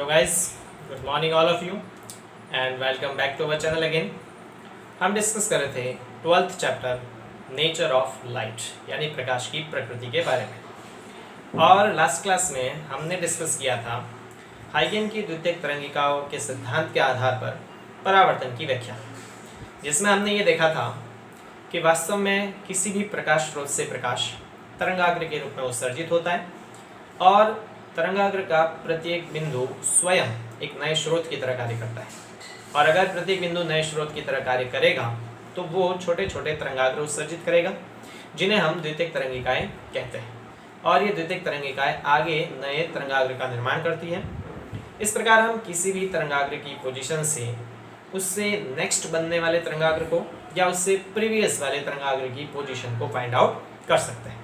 Hello guys, good morning all of you and welcome back to our channel again. हम discuss कर रहे थे 12th chapter nature of light यानी प्रकाश की प्रकृति के बारे में। और लास्ट क्लास में हमने डिस्कस किया था हाइगन की द्वितीयक तरंगिकाओं के सिद्धांत के आधार पर परावर्तन की व्याख्या, जिसमें हमने ये देखा था कि वास्तव में किसी भी प्रकाश स्रोत से प्रकाश तरंगाग्र के रूप में उत्सर्जित होता है और तरंगाग्र का प्रत्येक बिंदु स्वयं एक नए स्रोत की तरह कार्य करता है। और अगर प्रत्येक बिंदु नए स्रोत की तरह कार्य करेगा तो वो छोटे छोटे तरंगाग्र उत्सर्जित करेगा, जिन्हें हम द्वितीयक तरंगिकाएं कहते हैं। और ये द्वितीयक तरंगिकाएं आगे नए तरंगाग्र का निर्माण करती हैं। इस प्रकार हम किसी भी तरंगाग्र की पोजीशन से उससे नेक्स्ट बनने वाले तरंगाग्र को या उससे प्रीवियस वाले तरंगाग्र की पोजीशन को फाइंड आउट कर सकते हैं।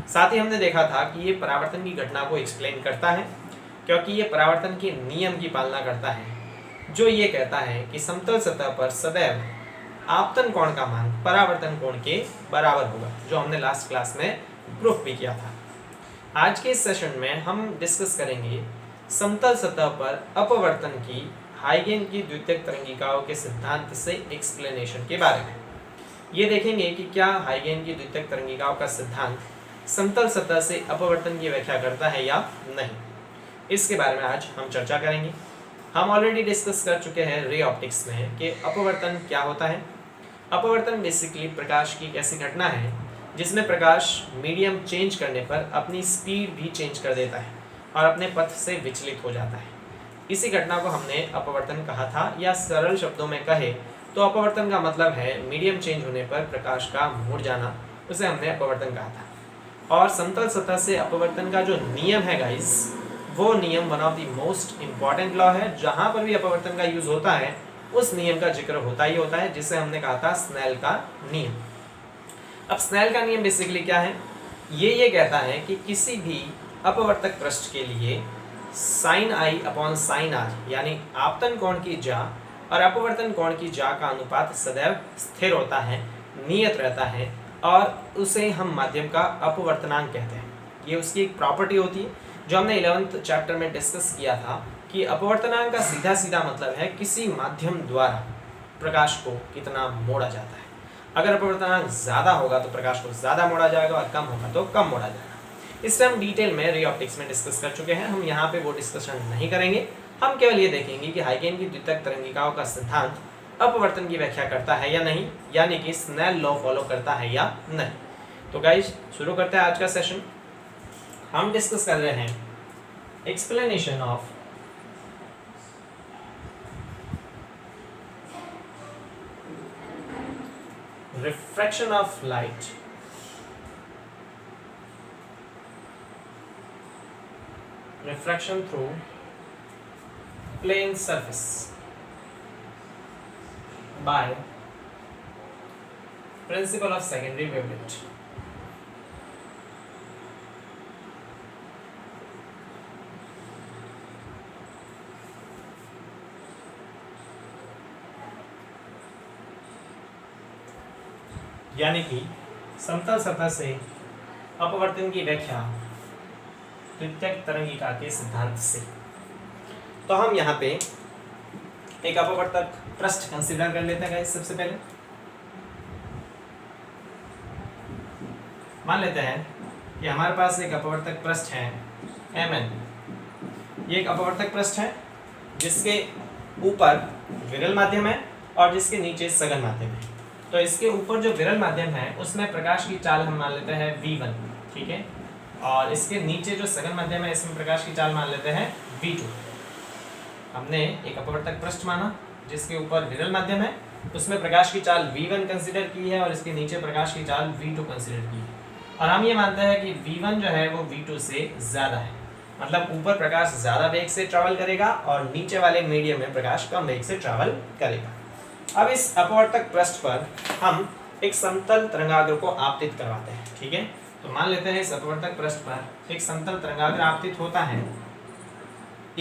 साथ ही हमने देखा था कि ये परावर्तन की घटना को एक्सप्लेन करता है, क्योंकि ये परावर्तन के नियम की पालना करता है, जो ये कहता है कि समतल सतह पर सदैव आपतन कोण का मान परावर्तन कोण के बराबर होगा, जो हमने लास्ट क्लास में प्रूफ भी किया था। आज के इस सेशन में हम डिस्कस करेंगे समतल सतह पर अपवर्तन की हाइगन की द्वितीयक तरंगिकाओं के सिद्धांत से एक्सप्लेनेशन के बारे में। ये देखेंगे कि क्या हाइगन की द्वितीयक तरंगिकाओं का सिद्धांत समतल सतह से अपवर्तन की व्याख्या करता है या नहीं, इसके बारे में आज हम चर्चा करेंगे। हम ऑलरेडी डिस्कस कर चुके हैं रे ऑप्टिक्स में कि अपवर्तन क्या होता है। अपवर्तन बेसिकली प्रकाश की एक ऐसी घटना है जिसमें प्रकाश मीडियम चेंज करने पर अपनी स्पीड भी चेंज कर देता है और अपने पथ से विचलित हो जाता है। इसी घटना को हमने अपवर्तन कहा था, या सरल शब्दों में कहे तो अपवर्तन का मतलब है मीडियम चेंज होने पर प्रकाश का मुड़ जाना, उसे हमने अपवर्तन कहा था। और समतल सतह से अपवर्तन का जो नियम है गाइस, वो नियम one of the most important law है। जहां पर भी अपवर्तन का यूज होता है उस नियम का जिक्र होता ही होता है, जिसे हमने कहा था स्नेल का नियम। अब स्नेल का नियम बेसिकली क्या है? ये कहता है कि किसी भी अपवर्तक पृष्ठ के लिए sine I upon sine R यानी आपतन कोण की जा और अपवर्तन कोण की जा का अनुपात सदैव स्थिर होता है, नियत रहता है, और उसे हम माध्यम का अपवर्तनांक कहते हैं। ये उसकी एक प्रॉपर्टी होती है जो हमने 11th चैप्टर में डिस्कस किया था कि अपवर्तनांक का सीधा सीधा मतलब है किसी माध्यम द्वारा प्रकाश को कितना मोड़ा जाता है। अगर अपवर्तनांक ज़्यादा होगा तो प्रकाश को ज़्यादा मोड़ा जाएगा और कम होगा तो कम मोड़ा जाएगा। इससे हम डिटेल में रे ऑप्टिक्स में डिस्कस कर चुके हैं, हम यहाँ पे वो डिस्कशन नहीं करेंगे। हम केवल ये देखेंगे कि हाइगन की द्वितीयक तरंगिकाओं का सिद्धांत अपवर्तन की व्याख्या करता है या नहीं, यानी कि स्नेल लॉ फॉलो करता है या नहीं। तो गाइस शुरू करते हैं आज का सेशन। हम डिस्कस कर रहे हैं explanation of refraction of light refraction through plane surface by principle of secondary wavelet। यानी कि समतल सतह से अपवर्तन की व्याख्या द्वितीयक तरंगिका के सिद्धांत से। तो हम यहाँ पे एक अपवर्तक पृष्ठ कंसीडर कर लेते हैं गाइस। सबसे पहले मान लेते हैं कि हमारे पास एक अपवर्तक पृष्ठ है Mn। ये एक अपवर्तक पृष्ठ है जिसके ऊपर विरल माध्यम है और जिसके नीचे सघन माध्यम है। तो इसके ऊपर जो विरल माध्यम है उसमें प्रकाश की चाल हम मान लेते हैं V1, ठीक है, और इसके नीचे जो सघन माध्यम है इसमें प्रकाश की चाल मान लेते हैं V2। हमने एक अपवर्तक पृष्ठ माना जिसके ऊपर विरल माध्यम है, उसमें प्रकाश की चाल V1 कंसीडर की है और इसके नीचे प्रकाश की चाल V2 कंसीडर की है। और हम ये मानते हैं कि V1 जो है वो V2 से ज़्यादा है, मतलब ऊपर प्रकाश ज़्यादा वेग से ट्रैवल करेगा और नीचे वाले मीडियम में प्रकाश कम वेग से ट्रैवल करेगा। अब इस अपवर्तक पृष्ठ पर हम एक समतल तरंगाग्र को आपतित करवाते हैं, ठीक है। तो मान लेते हैं इस अपवर्तक पृष्ठ पर एक समतल तरंगाग्र आपतित होता है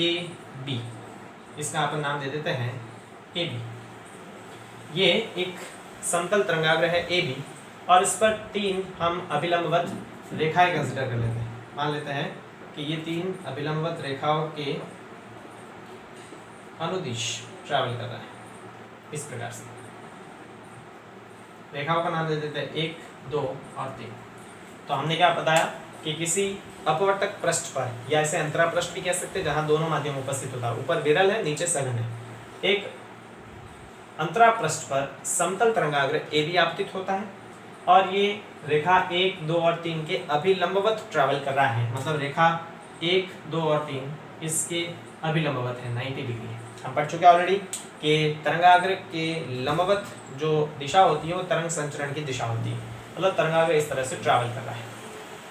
AB। इसका अपन नाम दे देते हैं AB। ये एक समतल तरंगाग्र है AB और इस पर 3 हम अभिलंबवत रेखाएं कंसीडर कर लेते हैं। मान लेते हैं कि ये 3 अभिलंबवत रेखाओं के अनुदिश ट्रैवल कर रहा है, इस प्रकार से रेखाओं का नाम दे देते हैं 1, 2 और 3। तो हमने क्या बताया कि किसी अपवर्तक पृष्ठ पर, या इसे अंतरा पृष्ठ भी कह सकते हैं, जहां दोनों माध्यम उपस्थित होता है, ऊपर विरल है नीचे सघन है, एक अंतरा पृष्ठ पर समतल तरंगाग्र AB आपतित होता है और ये रेखा 1, 2 और 3 के अभिलंबवत ट्रैवल कर रहा है। मतलब रेखा 1, 2 और 3 इसके अभिलंबवत है, 90 डिग्री है। हम पढ़ चुके ऑलरेडी कि तरंगाग्र के लंबवत जो दिशा होती है वो तरंग संचरण की दिशा होती है, मतलब तरंगाग्र इस तरह से ट्रैवल कर रहा है।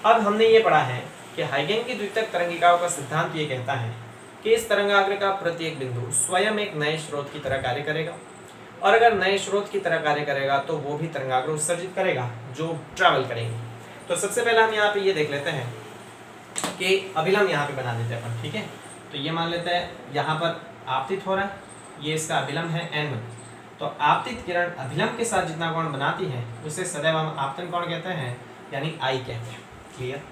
अब हमने ये पढ़ा है कि हाइगेन की द्वितीयक तरंगिकाओं का सिद्धांत ये कहता है कि इस तरंगाग्र का प्रत्येक बिंदु स्वयं एक नए स्रोत की तरह कार्य करेगा, और अगर नए स्रोत की तरह कार्य करेगा तो वो भी तरंगाग्र उत्सर्जित करेगा जो ट्रैवल करेंगे। तो सबसे पहले हम यहाँ पे ये देख लेते हैं कि अभिलंब यहाँ पे बना देते हैं अपन, ठीक है। तो ये मान लेते हैं यहाँ पर आपतित हो रहा है, ये इसका अभिलंब है N1। तो आपतित किरण अभिलंब के साथ जितना कोण बनाती है उसे सदैव हम आपतन कोण कहते हैं, यानी I कहते हैं। क्लियर।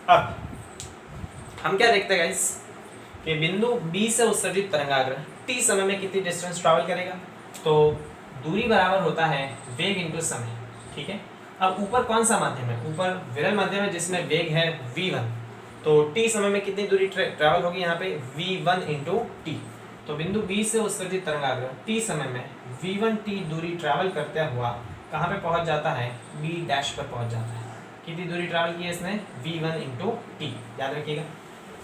अब हम क्या देखते हैं गाइस कि बिंदु B से उत्सर्जित तरंगाग्र t समय में कितनी डिस्टेंस ट्रैवल करेगा। तो दूरी बराबर होता है वेग इंटू समय, ठीक है। अब ऊपर कौन सा माध्यम है, ऊपर विरल माध्यम है जिसमें वेग है v1। तो t समय में कितनी दूरी ट्रैवल होगी यहाँ पे v1 इंटू टी। तो बिंदु B से उत्सर्जित तरंगाग्र t समय में v1t दूरी ट्रैवल करते हुआ कहाँ पे पहुंच जाता है, B डैश पर पहुंच जाता है। कितनी दूरी ट्रैवल की है इसने, v1 इंटू टी, याद रखिएगा।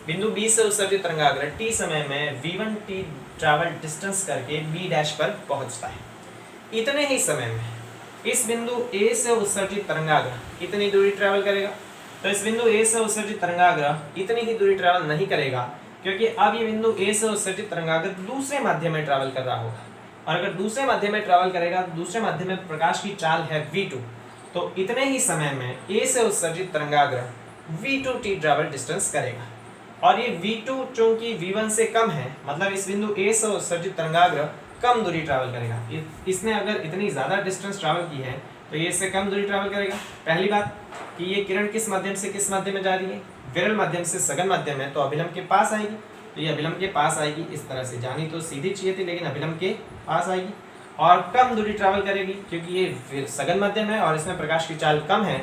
बिंदु B से उत्सर्जित तरंगाग्र t समय में v1t ट्रैवल डिस्टेंस करके B डैश पर पहुंचता है। इतने ही समय में इस बिंदु A से उत्सर्जित तरंगाग्र कितनी दूरी ट्रैवल करेगा। तो इस बिंदु A से उत्सर्जित तरंगाग्र इतनी ही दूरी ट्रैवल नहीं करेगा, क्योंकि अब ये बिंदु A से उत्सर्जित तरंगाग्र दूसरे माध्यम में ट्रैवल कर रहा होगा, और अगर दूसरे माध्यम में ट्रैवल करेगा, दूसरे माध्यम में प्रकाश की चाल है v2। तो इतने ही समय में A से उत्सर्जित तरंगाग्र v2t ट्रैवल डिस्टेंस करेगा, और ये v2 चूंकि v1 से कम है, मतलब इस बिंदु A से उत्सर्जित तरंगाग्र कम दूरी ट्रैवल करेगा। इसने अगर इतनी ज़्यादा डिस्टेंस ट्रैवल की है तो ये इससे कम दूरी ट्रैवल करेगा। पहली बात कि ये किरण किस माध्यम से किस माध्यम में जा रही है, विरल माध्यम से सघन माध्यम है, तो अभिलंब के पास आएगी। तो ये अभिलंब के पास आएगी, इस तरह से जानी तो सीधी चाहिए थी लेकिन अभिलंब के पास आएगी, और कम दूरी ट्रैवल करेगी क्योंकि ये सघन माध्यम है और इसमें प्रकाश की चाल कम है।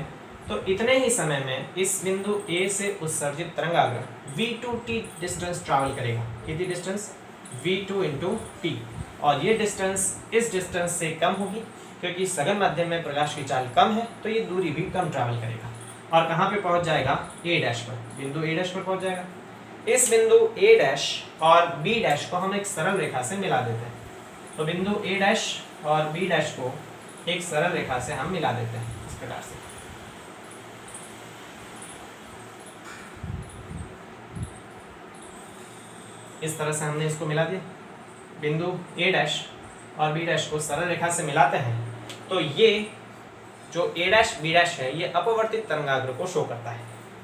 तो इतने ही समय में इस बिंदु A से उत्सर्जित तरंगाग्र v2t डिस्टेंस ट्रैवल करेगा। कितनी डिस्टेंस, v2 इंटू टी, और ये डिस्टेंस इस डिस्टेंस से कम होगी क्योंकि सघन माध्यम में प्रकाश की चाल कम है, तो ये दूरी भी कम ट्रैवल करेगा। और कहाँ पे पहुंच जाएगा, A डैश पर, बिंदु A डैश पर पहुंच जाएगा। इस बिंदु A डैश और B डैश को हम एक सरल रेखा से मिला देते हैं। तो बिंदु A डैश और B डैश को एक सरल रेखा से हम मिला देते हैं इस प्रकार से। इस तरह से हमने इसको मिला दिया। बिंदु A डैश और B डैश को सरल रेखा से मिलाते हैं तो ये जो A डैश B डैश है ये अपवर्तित तरंगाग्र को शो करता है।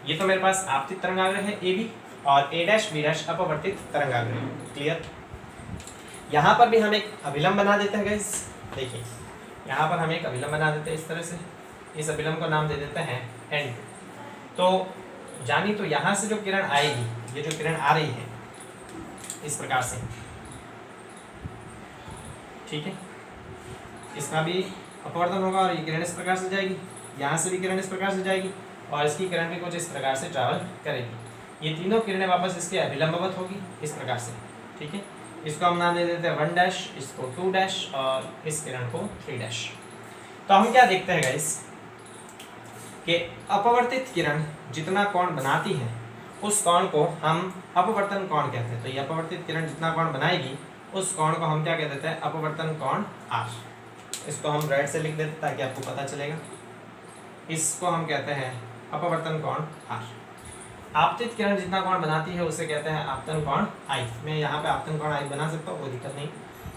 ये तो मेरे पास आपतित तरंगाग्र है AB, और A डैश B डैश अपवर्तित तरंगाग्र है। क्लियर। यहाँ पर भी हम एक अभिलंब बना देते हैं गाइस। देखिए यहाँ पर हम एक अभिलंब बना देते हैं इस तरह से। इस अभिलंब को नाम दे देते हैं N2। तो जानी तो यहाँ से जो किरण आएगी, ये जो किरण आ रही है इस प्रकार से, ठीक है, इसका भी अपवर्तन होगा और ये किरण इस प्रकार से जाएगी, यहाँ से भी किरण इस प्रकार से जाएगी, और इसकी किरण भी कुछ इस प्रकार से ट्रैवल करेगी। ये तीनों किरणें वापस इसके अभिलंबवत होगी इस प्रकार से, ठीक है। इसको हम नाम दे देते हैं 1 डैश, इसको 2 डैश और इस किरण को 3 डैश। तो हम क्या देखते हैं गाइस कि अपवर्तित किरण जितना कोण बनाती है उस कोण को हम अपवर्तन कोण कहते हैं। तो ये अपवर्तित किरण जितना कोण बनाएगी उस कोण को हम क्या कह देते हैं, अपवर्तन कोण R। इसको हम राइट से लिख देते हैं ताकि आपको पता चलेगा। इसको हम कहते हैं अपवर्तन कोण R। आपतित किरण जितना कोण बनाती है उसे कहते हैं आपतन कोण I। मैं यहाँ पे आपतन कोण I बना सकता हूँ, कोई दिक्कत नहीं।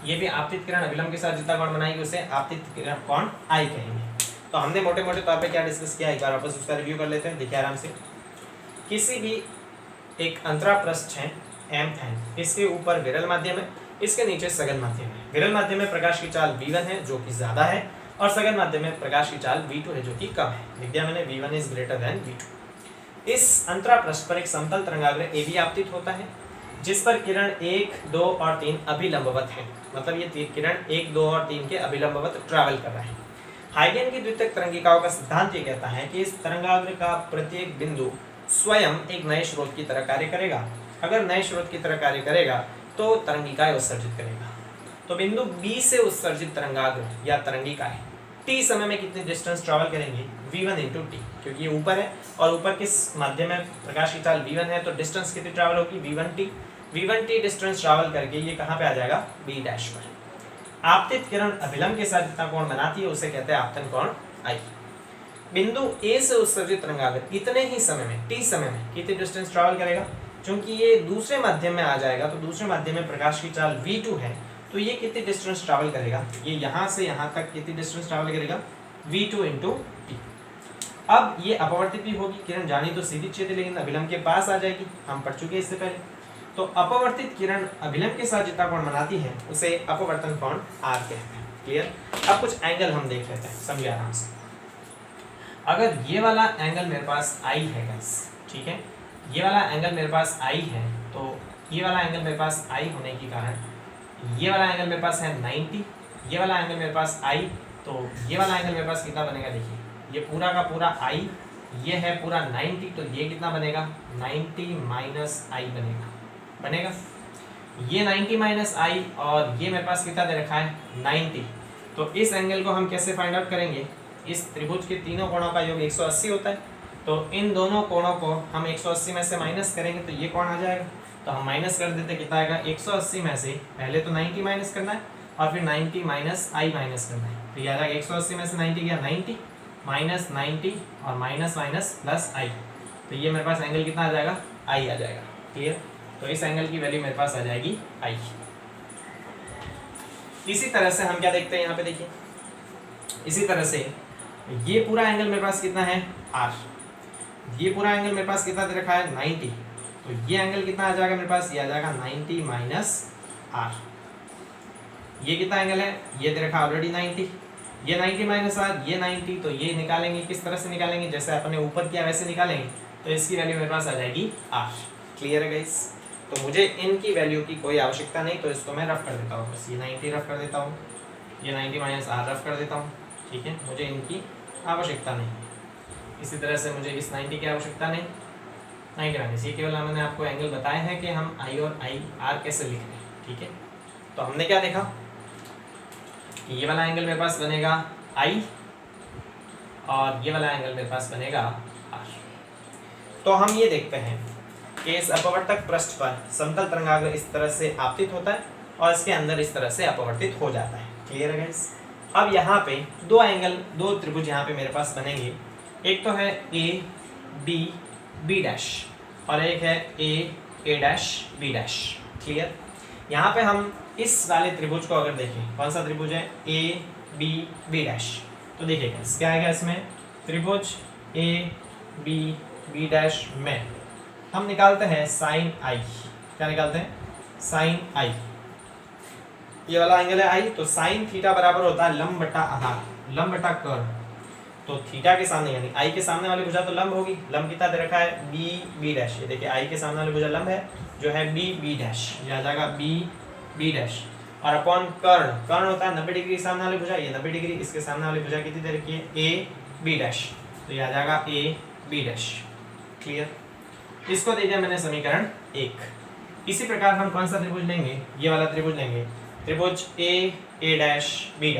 ये भी आपतित किरण अभिलंब के साथ जितना कोण बनाएगी उसे आपतित किरण कोण I कहेंगे। तो हमने मोटे मोटे तौर पे क्या डिस्कस किया, एक बार वापस उसका रिव्यू कर लेते हैं। देखिए आराम से, किसी भी एक अंतरा पृष्ठ है MN, इसके ऊपर विरल माध्यम है, इसके नीचे सघन माध्यम है। विरल माध्यम में प्रकाश की चाल v1 है जो कि ज्यादा है, और सघन माध्यम में प्रकाश की चाल v2 है जो कि कम है। लिख दिया मैंने, v1 is greater than v2। इस अंतरा पृष्ठ पर एक समतल तरंगाग्र AB आपतित होता है जिस पर किरण 1, 2 और 3 अभिलंबवत हैं, मतलब ये किरण 1, 2 और 3 के अभिलंबवत ट्रैवल कर रहे हैं। हाइगेन की द्वितीयक तरंगिकाओं का सिद्धांत ये कहता है कि इस तरंगाग्र का प्रत्येक बिंदु स्वयं एक नए स्रोत की तरह कार्य करेगा। अगर नए स्रोत की तरह कार्य करेगा तो तरंगिकाएं उत्सर्जित करेगा। तो बिंदु B से उत्सर्जित तरंगाग्र या तरंगिकाएं t समय में कितनी डिस्टेंस ट्रैवल करेंगी, v1 × t, क्योंकि ये ऊपर है और ऊपर किस माध्यम में प्रकाश की चाल v1 है, तो डिस्टेंस कितनी ट्रैवल होगी, v1t डिस्टेंस ट्रैवल करके ये कहाँ पे आ जाएगा, b' पर। आपतित किरण अभिलंब के साथ जितना कोण बनाती है उसे कहते हैं आपतन कोण I। बिंदु A से उत्सर्जित तरंगाग्र इतने ही समय में, t समय में कितनी डिस्टेंस ट्रैवल करेगा, क्योंकि ये दूसरे माध्यम में आ जाएगा तो दूसरे माध्यम में प्रकाश की चाल v2 है, तो ये कितनी डिस्टेंस ट्रैवल करेगा, ये यहाँ से यहाँ तक कितनी डिस्टेंस ट्रैवल करेगा, v2 × t। अब ये अपवर्तित भी होगी, किरण जानी तो सीधी चीज है लेकिन अभिलंब के पास आ जाएगी, हम पढ़ चुके हैं इससे पहले। तो अपवर्तित किरण अभिलंब के साथ जितना कोण बनाती है उसे अपवर्तन कोण R कहते हैं। क्लियर। अब कुछ एंगल हम देख लेते हैं, समझिए आराम से। अगर ये वाला एंगल मेरे पास I है गाइस, ठीक है, ये वाला एंगल मेरे पास I है, तो ये वाला एंगल मेरे पास I होने के कारण ये वाला एंगल मेरे पास है 90, ये वाला एंगल मेरे पास I, तो ये वाला एंगल मेरे पास कितना बनेगा, देखिए ये पूरा का पूरा I, ये है पूरा 90, तो ये कितना बनेगा, 90 - I बनेगा। ये 90 - I और ये मेरे पास कितना दे रखा है, 90। तो इस एंगल को हम कैसे फाइंड आउट करेंगे, इस त्रिभुज के तीनों कोणों का योग 180 होता है, तो इन दोनों कोणों को हम 180 में से माइनस करेंगे तो ये कोण आ जाएगा। तो हम माइनस कर देते, कितना आएगा, 180 में से पहले तो 90 माइनस करना है और फिर 90 - I माइनस करना है, तो ये आ जाएगा 180 में से 90 गया 90 - 90 और माइनस प्लस I, तो ये मेरे पास एंगल कितना आ जाएगा, I आ जाएगा। क्लियर। तो इस एंगल की वैल्यू मेरे पास आ जाएगी I। इसी तरह से हम क्या देखते हैं यहाँ पे, देखिए इसी तरह से ये पूरा एंगल मेरे पास कितना है, R, ये पूरा एंगल मेरे पास कितना दे रखा है, 90, तो ये एंगल कितना आ जाएगा मेरे पास, ये आ जाएगा 90 - R। ये कितना एंगल है, ये दे रखा ऑलरेडी 90, ये 90 - R, ये 90, तो ये निकालेंगे, किस तरह से निकालेंगे, जैसे अपने ऊपर किया वैसे निकालेंगे, तो इसकी वैल्यू मेरे पास आ जाएगी R। क्लियर है गाइस। तो मुझे इनकी वैल्यू की कोई आवश्यकता नहीं, तो इसको मैं रफ कर देता हूँ, बस ये 90 रफ कर देता हूँ, ये 90 - R रफ कर देता हूँ, ठीक है, मुझे इनकी आवश्यकता नहीं। इसी तरह से मुझे इस 90 की आवश्यकता नहीं, 90 - ये केवल हमने आपको एंगल बताया है कि हम I और R कैसे लिख रहे हैं, ठीक है। तो हमने क्या देखा, ये वाला एंगल मेरे पास बनेगा I और ये वाला एंगल मेरे पास बनेगा R। तो हम ये देखते हैं कि इस अपवर्तक पृष्ठ पर समतल तरंगाग्र इस तरह से आपतित होता है और इसके अंदर इस तरह से अपवर्तित हो जाता है। क्लियर है गाइस। अब यहाँ पे दो एंगल, दो त्रिभुज यहाँ पे मेरे पास बनेंगे, एक तो है AB' और एक है A', क्लियर। यहाँ पे हम इस वाले त्रिभुज को अगर देखें, कौन सा त्रिभुज है, AB', तो देखिए क्या आएगा इसमें, त्रिभुज AB' में हम निकालते हैं sin I। क्या निकालते हैं, sin I। ये वाला एंगल है I, तो sin थीटा बराबर होता है लंब बटा आधार, लंब बटा कर्ण। तो थीटा के सामने यानी I के सामने वाली भुजा तो लंब होगी, लंब कितना दे रखा है, B'। ये देखिए I के सामने वाली भुजा लंब है जो है B', ये आ जाएगा B'। और अपॉन कर्ण, कर्ण होता है 90 डिग्री सामने वाली भुजा, ये 90 डिग्री, इसके सामने वाली भुजा कितनी दे रखी है, AB', तो ये आ जाएगा AB'। क्लियर। इसको दे दिया मैंने समीकरण 1। इसी प्रकार हम कौन सा त्रिभुज लेंगे, ये वाला त्रिभुज लेंगे, त्रिभुज A', B',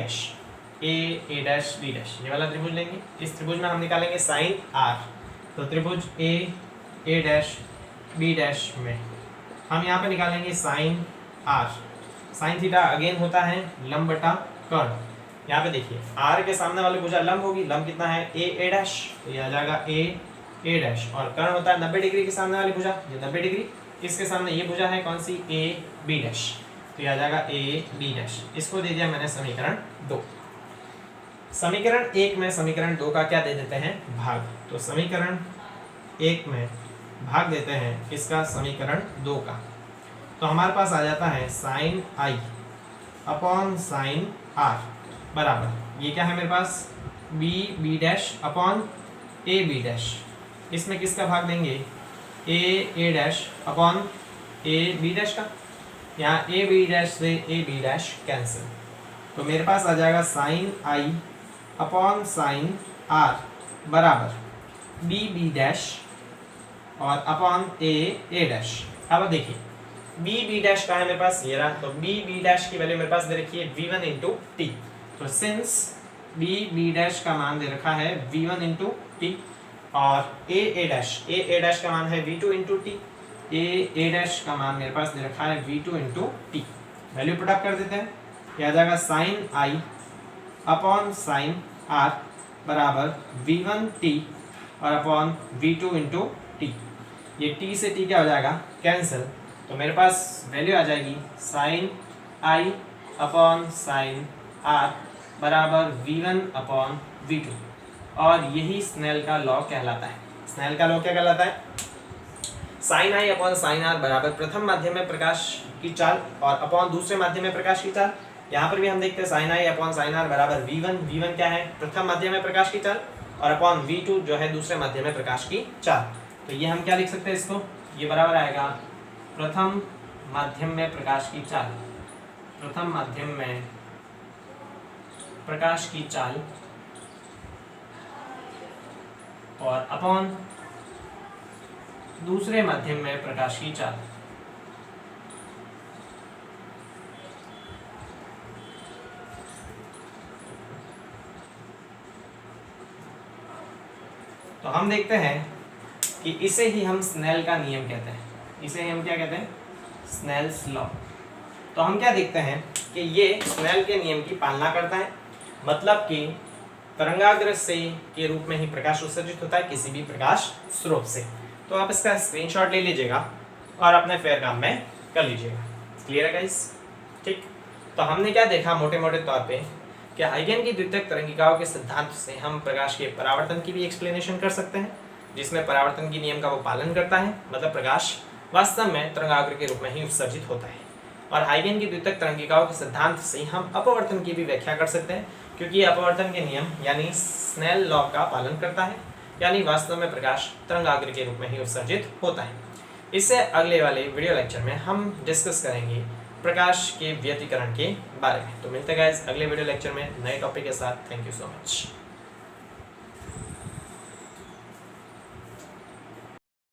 ये वाला त्रिभुज लेंगे। इस त्रिभुज में हम निकालेंगे sin R। तो त्रिभुज A', B' में हम यहाँ पे निकालेंगे sin R। sin theta again होता है लंब बटा कर्ण। यहाँ पे देखिए R के सामने वाली भुजा लंब होगी, लंब कितना है, A', तो ये आ जाएगा A', और कर्ण होता है 90 डिग्री के सामने वाली भुजा, ये 90 डिग्री, इसके सामने ये भुजा है कौन सी, AB', तो ये आ जाएगा AB'। इसको दे दिया मैंने समीकरण 2। समीकरण 1 में समीकरण 2 का क्या दे देते हैं, भाग। तो समीकरण 1 में भाग देते हैं इसका समीकरण 2 का, तो हमारे पास आ जाता है sin I upon sin R बराबर, ये क्या है मेरे पास, B' अपॉन AB'। इसमें किसका भाग देंगे, A' upon A B dash का, यहाँ ए बी डैश से ए बी डैश कैंसिल, तो मेरे पास आ जाएगा sine I upon sine R बराबर बी बी डैश और अपॉन ए डैश। अब देखिए बी बी डैश का है मेरे पास, ये रहा, तो बी बी डैश की वैल्यू मेरे पास दे रखी है v1 इंटू टी, तो सिंस बी बी डैश का मान दे रखा है v1 इंटू टी और ए डैश का मान है v2 इंटू टी, ए डैश का मान मेरे पास दे रखा है v2 into T. Value put up कर देते हैं, यह आ जाएगा sine I upon sine R बराबर v1 टी और अपॉन v2 इंटू टी। ये t से t क्या हो जाएगा कैंसिल, तो मेरे पास वैल्यू आ जाएगी sine I upon sine R बराबर v1 अपॉन v2 और यही स्नेल का लॉ कहलाता है। स्नेल का लॉ क्या कहलाता है? Sine I upon sine R बराबर प्रथम माध्यम में प्रकाश की चाल और अपॉन दूसरे माध्यम में प्रकाश की चाल। यहाँ पर भी हम देखते हैं sine I upon sine R बराबर v1 क्या है? प्रथम माध्यम में प्रकाश की चाल और अपॉन v2 जो है दूसरे माध्यम में प्रकाश की चाल। तो ये हम क्या लिख सकते हैं इसको, ये बराबर आएगा प्रथम माध्यम में प्रकाश की चाल, प्रथम माध्यम में प्रकाश की चाल और अपॉन दूसरे माध्यम में प्रकाश की चाल। तो हम देखते हैं कि इसे ही हम स्नेल का नियम कहते हैं, इसे हम क्या कहते हैं? Snell's law. तो हम क्या देखते हैं कि ये स्नेल के नियम की पालना करता है, मतलब कि तरंगाग्र से के रूप में ही प्रकाश उत्सर्जित होता है किसी भी प्रकाश स्रोत से। तो आप इसका स्क्रीनशॉट ले लीजिएगा और अपने फेयर काम में कर लीजिएगा। क्लियर है गाइस? ठीक, तो हमने क्या देखा मोटे मोटे तौर पे कि हाइगन की द्वितीयक तरंगिकाओं के सिद्धांत से हम प्रकाश के परावर्तन की भी एक्सप्लेनेशन कर सकते हैं, जिसमें परावर्तन की नियम का वो पालन करता है, मतलब प्रकाश वास्तव में तरंगाग्र के रूप में ही उत्सर्जित होता है। और हाइगन की द्वितीयक तरंगिकाओं के सिद्धांत से हम अपवर्तन की भी व्याख्या कर सकते हैं, क्योंकि अपवर्तन के नियम यानी स्नेल लॉ का पालन करता है, यानी वास्तव में प्रकाश तरंगाग्र के रूप में ही उत्सर्जित होता है। इससे अगले वाले वीडियो लेक्चर में हम डिस्कस करेंगे प्रकाश के व्यतिकरण के बारे में। तो मिलते हैं गाइस अगले वीडियो लेक्चर में नए टॉपिक के साथ। Thank you so much.